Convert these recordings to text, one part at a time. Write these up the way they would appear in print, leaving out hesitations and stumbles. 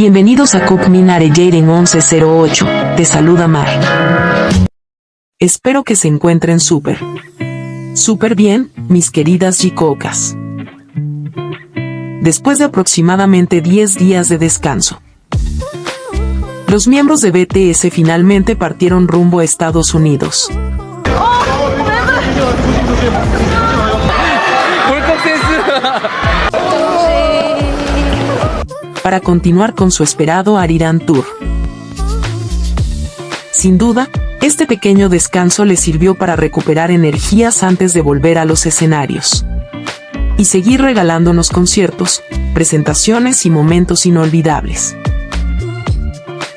Bienvenidos a Cook Minare Jaden 1108, te saluda Mar. Espero que se encuentren súper bien, mis queridas jicocas. Después de aproximadamente 10 días de descanso, los miembros de BTS finalmente partieron rumbo a Estados Unidos. Para continuar con su esperado Arirang Tour. Sin duda, este pequeño descanso les sirvió para recuperar energías antes de volver a los escenarios y seguir regalándonos conciertos, presentaciones y momentos inolvidables.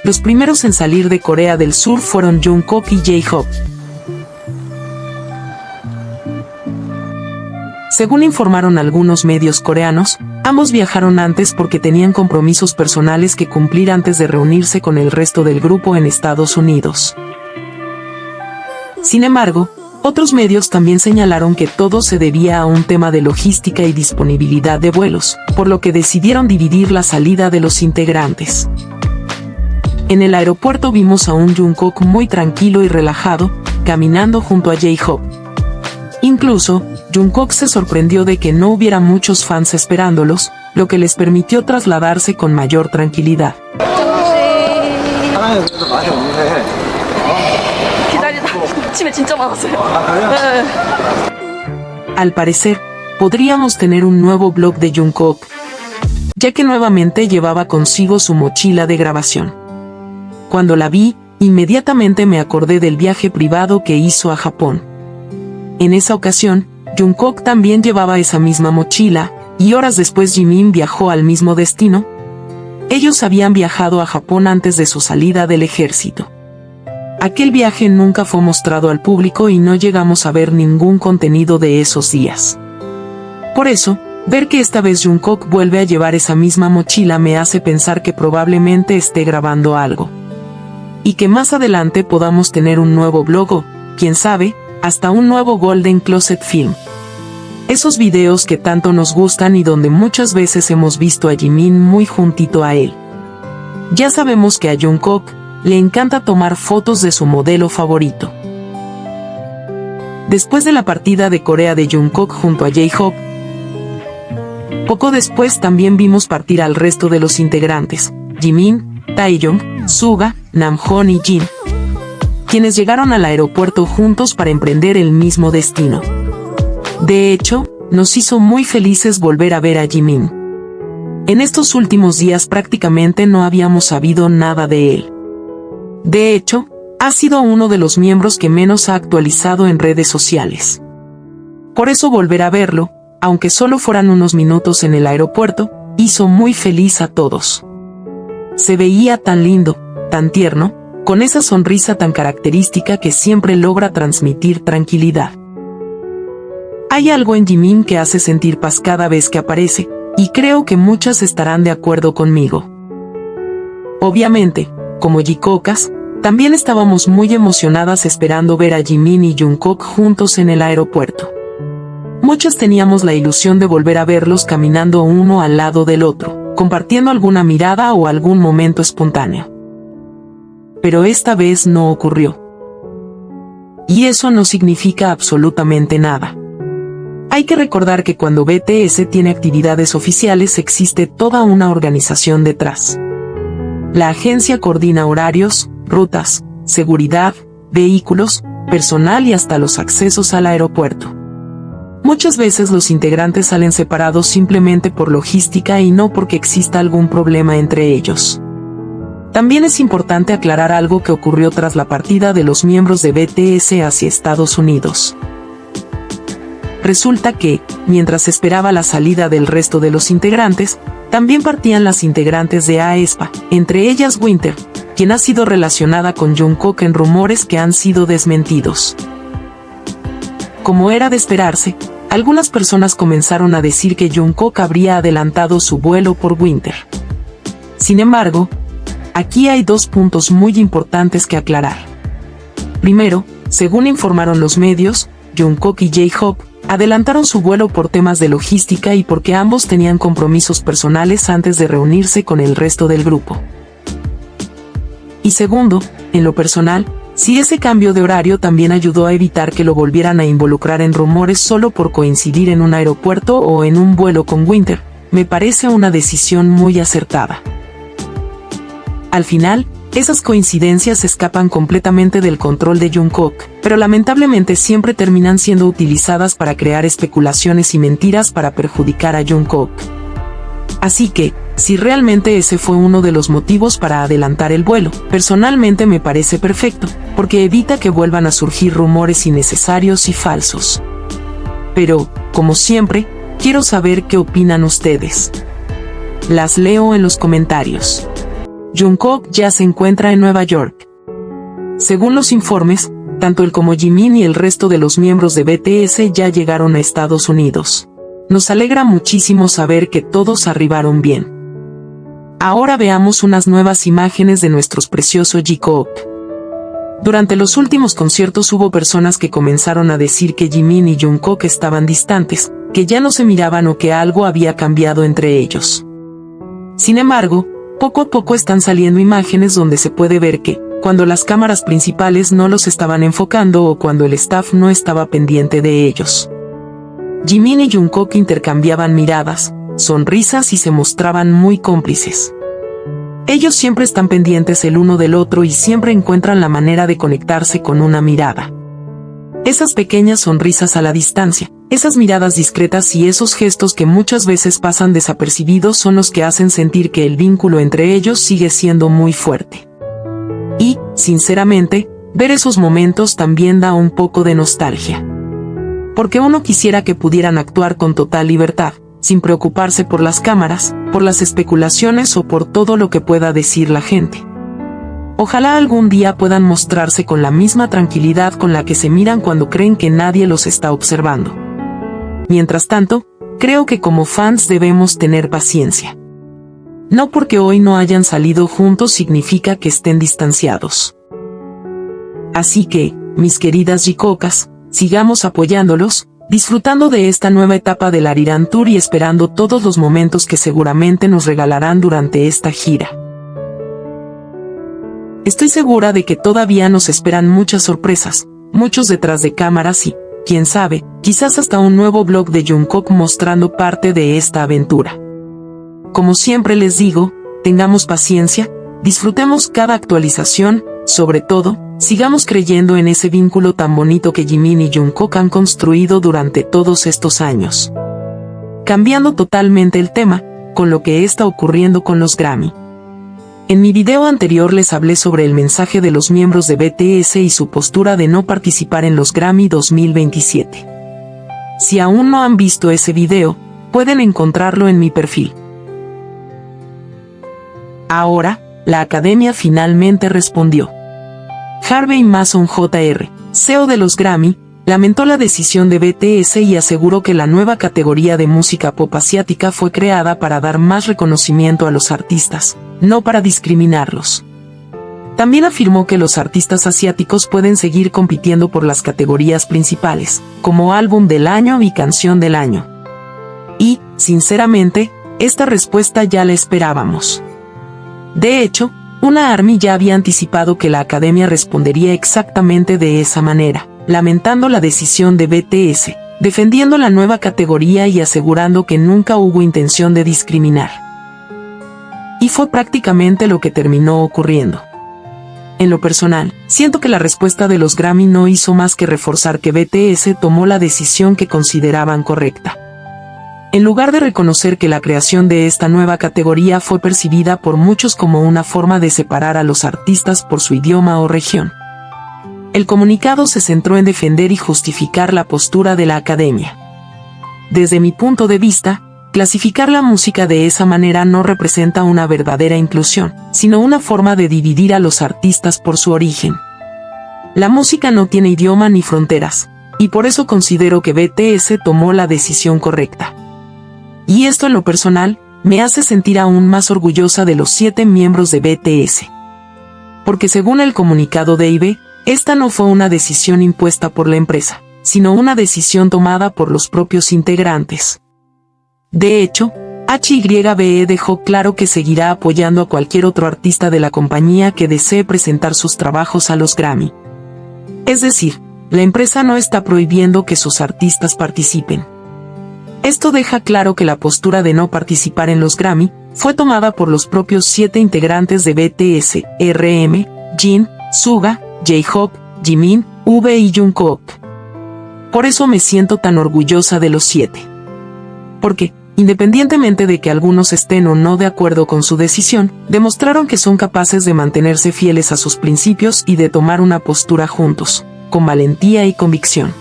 Los primeros en salir de Corea del Sur fueron Jungkook y J-Hope. Según informaron algunos medios coreanos, ambos viajaron antes porque tenían compromisos personales que cumplir antes de reunirse con el resto del grupo en Estados Unidos. Sin embargo, otros medios también señalaron que todo se debía a un tema de logística y disponibilidad de vuelos, por lo que decidieron dividir la salida de los integrantes. En el aeropuerto vimos a un Jungkook muy tranquilo y relajado, caminando junto a J-Hope. Incluso, Jungkook se sorprendió de que no hubiera muchos fans esperándolos, lo que les permitió trasladarse con mayor tranquilidad. Al parecer, podríamos tener un nuevo vlog de Jungkook, ya que nuevamente llevaba consigo su mochila de grabación. Cuando la vi, inmediatamente me acordé del viaje privado que hizo a Japón. En esa ocasión, Jungkook también llevaba esa misma mochila, y horas después Jimin viajó al mismo destino. Ellos habían viajado a Japón antes de su salida del ejército. Aquel viaje nunca fue mostrado al público y no llegamos a ver ningún contenido de esos días. Por eso, ver que esta vez Jungkook vuelve a llevar esa misma mochila me hace pensar que probablemente esté grabando algo. Y que más adelante podamos tener un nuevo vlog o, quién sabe, hasta un nuevo Golden Closet Film. Esos videos que tanto nos gustan y donde muchas veces hemos visto a Jimin muy juntito a él. Ya sabemos que a Jungkook le encanta tomar fotos de su modelo favorito. Después de la partida de Corea de Jungkook junto a J-Hope, poco después también vimos partir al resto de los integrantes, Jimin, Taeyong, Suga, Namjoon y Jin, quienes llegaron al aeropuerto juntos para emprender el mismo destino. De hecho, nos hizo muy felices volver a ver a Jimin. En estos últimos días prácticamente no habíamos sabido nada de él. De hecho, ha sido uno de los miembros que menos ha actualizado en redes sociales. Por eso volver a verlo, aunque solo fueran unos minutos en el aeropuerto, hizo muy feliz a todos. Se veía tan lindo, tan tierno, con esa sonrisa tan característica que siempre logra transmitir tranquilidad. Hay algo en Jimin que hace sentir paz cada vez que aparece, y creo que muchas estarán de acuerdo conmigo. Obviamente, como jicocas, también estábamos muy emocionadas esperando ver a Jimin y Jungkook juntos en el aeropuerto. Muchas teníamos la ilusión de volver a verlos caminando uno al lado del otro, compartiendo alguna mirada o algún momento espontáneo. Pero esta vez no ocurrió. Y eso no significa absolutamente nada. Hay que recordar que cuando BTS tiene actividades oficiales existe toda una organización detrás. La agencia coordina horarios, rutas, seguridad, vehículos, personal y hasta los accesos al aeropuerto. Muchas veces los integrantes salen separados simplemente por logística y no porque exista algún problema entre ellos. También es importante aclarar algo que ocurrió tras la partida de los miembros de BTS hacia Estados Unidos. Resulta que, mientras esperaba la salida del resto de los integrantes, también partían las integrantes de aespa, entre ellas Winter, quien ha sido relacionada con Jungkook en rumores que han sido desmentidos. Como era de esperarse, algunas personas comenzaron a decir que Jungkook habría adelantado su vuelo por Winter. Sin embargo, aquí hay dos puntos muy importantes que aclarar. Primero, según informaron los medios, Jungkook y J-Hope adelantaron su vuelo por temas de logística y porque ambos tenían compromisos personales antes de reunirse con el resto del grupo. Y segundo, en lo personal, si ese cambio de horario también ayudó a evitar que lo volvieran a involucrar en rumores solo por coincidir en un aeropuerto o en un vuelo con Winter, me parece una decisión muy acertada. Al final, esas coincidencias escapan completamente del control de Jungkook, pero lamentablemente siempre terminan siendo utilizadas para crear especulaciones y mentiras para perjudicar a Jungkook. Así que, si realmente ese fue uno de los motivos para adelantar el vuelo, personalmente me parece perfecto, porque evita que vuelvan a surgir rumores innecesarios y falsos. Pero, como siempre, quiero saber qué opinan ustedes. Las leo en los comentarios. Jungkook ya se encuentra en Nueva York. Según los informes, tanto él como Jimin y el resto de los miembros de BTS ya llegaron a Estados Unidos. Nos alegra muchísimo saber que todos arribaron bien. Ahora veamos unas nuevas imágenes de nuestros preciosos Jungkook. Durante los últimos conciertos hubo personas que comenzaron a decir que Jimin y Jungkook estaban distantes, que ya no se miraban o que algo había cambiado entre ellos. Sin embargo, poco a poco están saliendo imágenes donde se puede ver que, cuando las cámaras principales no los estaban enfocando o cuando el staff no estaba pendiente de ellos, Jimin y Jungkook intercambiaban miradas, sonrisas y se mostraban muy cómplices. Ellos siempre están pendientes el uno del otro y siempre encuentran la manera de conectarse con una mirada. Esas pequeñas sonrisas a la distancia, esas miradas discretas y esos gestos que muchas veces pasan desapercibidos son los que hacen sentir que el vínculo entre ellos sigue siendo muy fuerte. Y, sinceramente, ver esos momentos también da un poco de nostalgia. Porque uno quisiera que pudieran actuar con total libertad, sin preocuparse por las cámaras, por las especulaciones o por todo lo que pueda decir la gente. Ojalá algún día puedan mostrarse con la misma tranquilidad con la que se miran cuando creen que nadie los está observando. Mientras tanto, creo que como fans debemos tener paciencia. No porque hoy no hayan salido juntos significa que estén distanciados. Así que, mis queridas Jikokas, sigamos apoyándolos, disfrutando de esta nueva etapa del Arirang Tour y esperando todos los momentos que seguramente nos regalarán durante esta gira. Estoy segura de que todavía nos esperan muchas sorpresas, muchos detrás de cámaras y, quién sabe, quizás hasta un nuevo vlog de Jungkook mostrando parte de esta aventura. Como siempre les digo, tengamos paciencia, disfrutemos cada actualización, sobre todo, sigamos creyendo en ese vínculo tan bonito que Jimin y Jungkook han construido durante todos estos años. Cambiando totalmente el tema, con lo que está ocurriendo con los Grammy. En mi video anterior les hablé sobre el mensaje de los miembros de BTS y su postura de no participar en los Grammy 2027. Si aún no han visto ese video, pueden encontrarlo en mi perfil. Ahora, la academia finalmente respondió. Harvey Mason Jr., CEO de los Grammy, lamentó la decisión de BTS y aseguró que la nueva categoría de música pop asiática fue creada para dar más reconocimiento a los artistas, no para discriminarlos. También afirmó que los artistas asiáticos pueden seguir compitiendo por las categorías principales, como álbum del año y canción del año. Y, sinceramente, esta respuesta ya la esperábamos. De hecho, una ARMY ya había anticipado que la academia respondería exactamente de esa manera, lamentando la decisión de BTS, defendiendo la nueva categoría y asegurando que nunca hubo intención de discriminar. Y fue prácticamente lo que terminó ocurriendo. En lo personal, siento que la respuesta de los Grammy no hizo más que reforzar que BTS tomó la decisión que consideraban correcta. En lugar de reconocer que la creación de esta nueva categoría fue percibida por muchos como una forma de separar a los artistas por su idioma o región. El comunicado se centró en defender y justificar la postura de la academia. Desde mi punto de vista, clasificar la música de esa manera no representa una verdadera inclusión, sino una forma de dividir a los artistas por su origen. La música no tiene idioma ni fronteras, y por eso considero que BTS tomó la decisión correcta. Y esto en lo personal, me hace sentir aún más orgullosa de los 7 miembros de BTS. Porque según el comunicado de IVE, esta no fue una decisión impuesta por la empresa, sino una decisión tomada por los propios integrantes. De hecho, HYBE dejó claro que seguirá apoyando a cualquier otro artista de la compañía que desee presentar sus trabajos a los Grammy. Es decir, la empresa no está prohibiendo que sus artistas participen. Esto deja claro que la postura de no participar en los Grammy fue tomada por los propios 7 integrantes de BTS, RM, Jin, Suga, J-Hope, Jimin, V y Jungkook. Por eso me siento tan orgullosa de los 7. Porque, independientemente de que algunos estén o no de acuerdo con su decisión, demostraron que son capaces de mantenerse fieles a sus principios y de tomar una postura juntos, con valentía y convicción.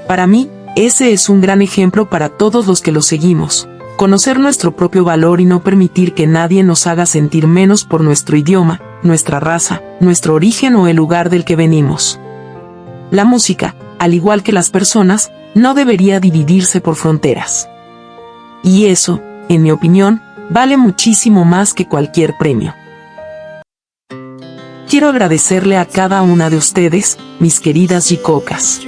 Para mí, ese es un gran ejemplo para todos los que lo seguimos. Conocer nuestro propio valor y no permitir que nadie nos haga sentir menos por nuestro idioma, nuestra raza, nuestro origen o el lugar del que venimos. La música, al igual que las personas, no debería dividirse por fronteras. Y eso, en mi opinión, vale muchísimo más que cualquier premio. Quiero agradecerle a cada una de ustedes, mis queridas Jicocas.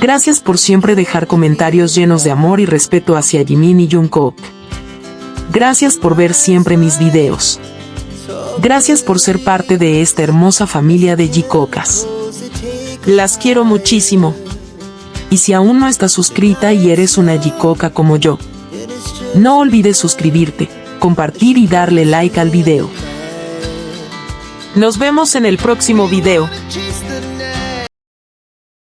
Gracias por siempre dejar comentarios llenos de amor y respeto hacia Jimin y Jungkook. Gracias por ver siempre mis videos. Gracias por ser parte de esta hermosa familia de Jicocas. Las quiero muchísimo. Y si aún no estás suscrita y eres una Jicoca como yo, no olvides suscribirte, compartir y darle like al video. Nos vemos en el próximo video.